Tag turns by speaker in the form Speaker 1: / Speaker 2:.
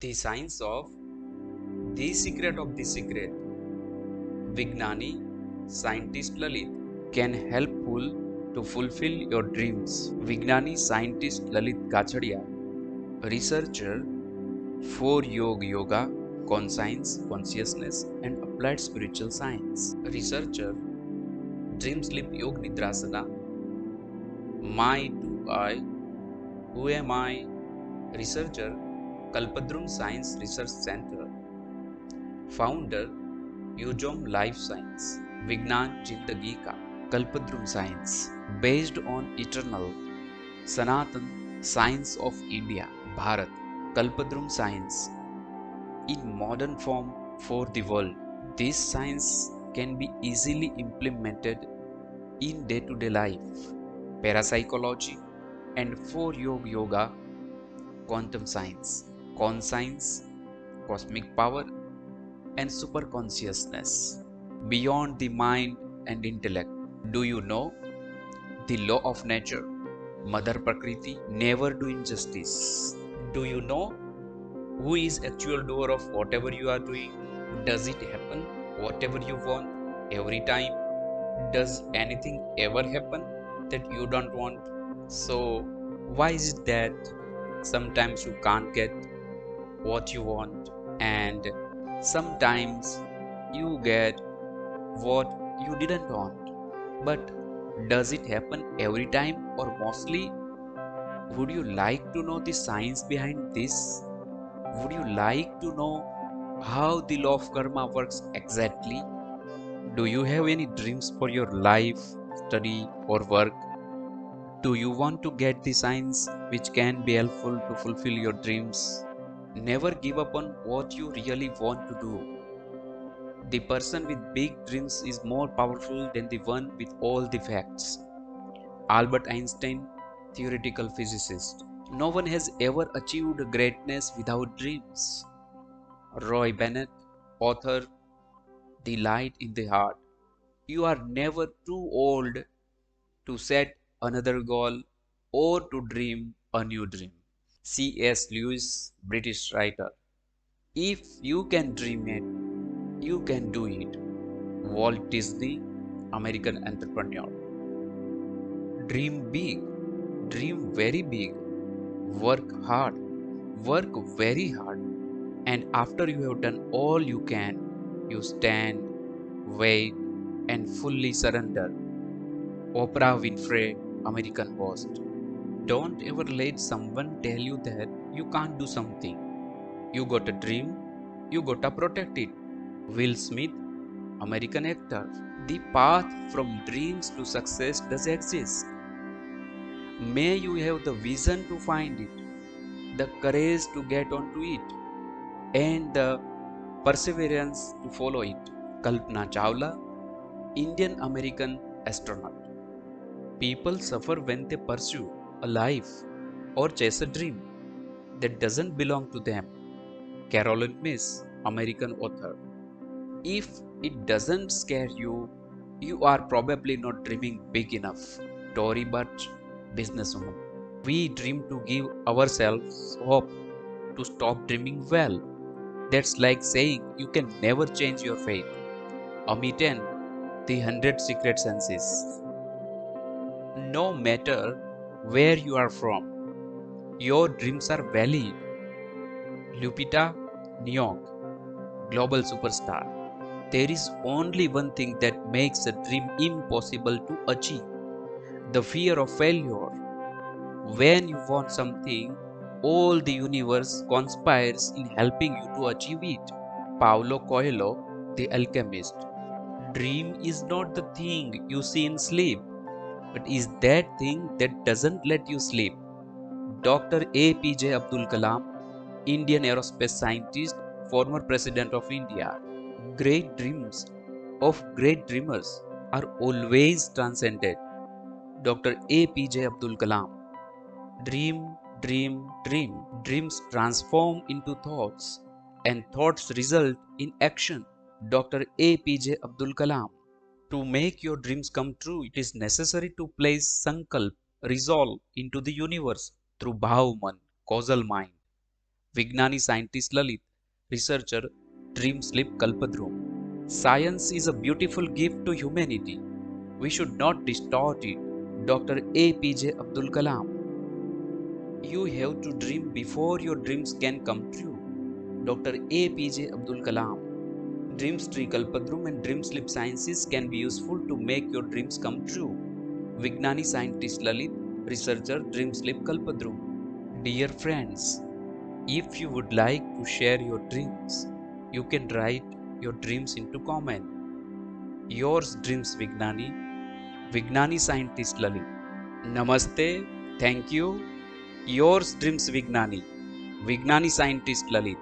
Speaker 1: The science of the secret of the secret. Vignani, scientist Lalit, can helpful to fulfill your dreams. Vignani scientist Lalit Gachadia, researcher for yoga, conscience, consciousness, and applied spiritual science. Researcher, Dream Sleep Yoga Nidrasana, My Do I, Who Am I? Researcher, Kalpadrum Science Research Center. Founder, Yujom Life Science, Vignan Jindagi Ka, Kalpadrum Science, based on eternal Sanatan Science of India, Bharat, Kalpadrum Science, in modern form for the world. This science can be easily implemented in day-to-day life. Parapsychology and for yoga, quantum science, conscience, cosmic power, and superconsciousness beyond the mind and intellect. Do you know the law of nature? Mother Prakriti never do injustice. Do you know who is actual doer of whatever you are doing? Does it happen whatever you want every time? Does anything ever happen that you don't want? So why is it that sometimes you can't get what you want and sometimes you get what you didn't want? But does it happen every time or mostly? Would you like to know the science behind this? Would you like to know how the law of karma works exactly? Do you have any dreams for your life, study, or work? Do you want to get the science which can be helpful to fulfill your dreams? Never give up on what you really want to do. The person with big dreams is more powerful than the one with all the facts. Albert Einstein, theoretical physicist. No one has ever achieved greatness without dreams. Roy Bennett, author, The Light in the Heart. You are never too old to set another goal or to dream a new dream. C.S. Lewis, British writer. If you can dream it, you can do it. Walt Disney, American entrepreneur. Dream big, dream very big, work very hard, and after you have done all you can, you stand, wait, and fully surrender. Oprah Winfrey, American host. Don't ever let someone tell you that you can't do something. You got a dream, you gotta protect it. Will Smith, American actor. The path from dreams to success does exist. May you have the vision to find it, the courage to get onto it, and the perseverance to follow it. Kalpana Chawla, Indian American astronaut. People suffer when they pursue a life or chase a dream that doesn't belong to them. Carolyn Myss, American author. If it doesn't scare you, you are probably not dreaming big enough. Tory Burch, businesswoman. We dream to give ourselves hope to stop dreaming well. That's like saying you can never change your fate. Amiten, the 100 Secret Senses. No matter where you are from, your dreams are valid. Lupita Nyong'o, global superstar. There is only one thing that makes a dream impossible to achieve: the fear of failure. When you want something, all the universe conspires in helping you to achieve it. Paulo Coelho, the alchemist. Dream is not the thing you see in sleep, but is that thing that doesn't let you sleep. Dr. APJ Abdul Kalam, Indian aerospace scientist, former president of India. Great dreams of great dreamers are always transcended. Dr. APJ Abdul Kalam. Dream, dream, dream. Dreams transform into thoughts, and thoughts result in action. Dr. APJ Abdul Kalam. To make your dreams come true, it is necessary to place sankalp, resolve, into the universe through bhavaman, causal mind. Vignani scientist Lalit, researcher Dream Sleep Kalpadrum. Science is a beautiful gift to humanity. We should not distort it. Dr. APJ Abdul Kalam. You have to dream before your dreams can come true. Dr. APJ Abdul Kalam. Dreams Tree Kalpadrum and Dream Sleep Sciences can be useful to make your dreams come true. Vignani scientist Lalit, researcher Dream Sleep Kalpadrum. Dear friends, if you would like to share your dreams, you can write your dreams into comment. Yours dreams Vignani, Vignani scientist Lalit. Namaste, thank you. Yours dreams Vignani, Vignani scientist Lalit.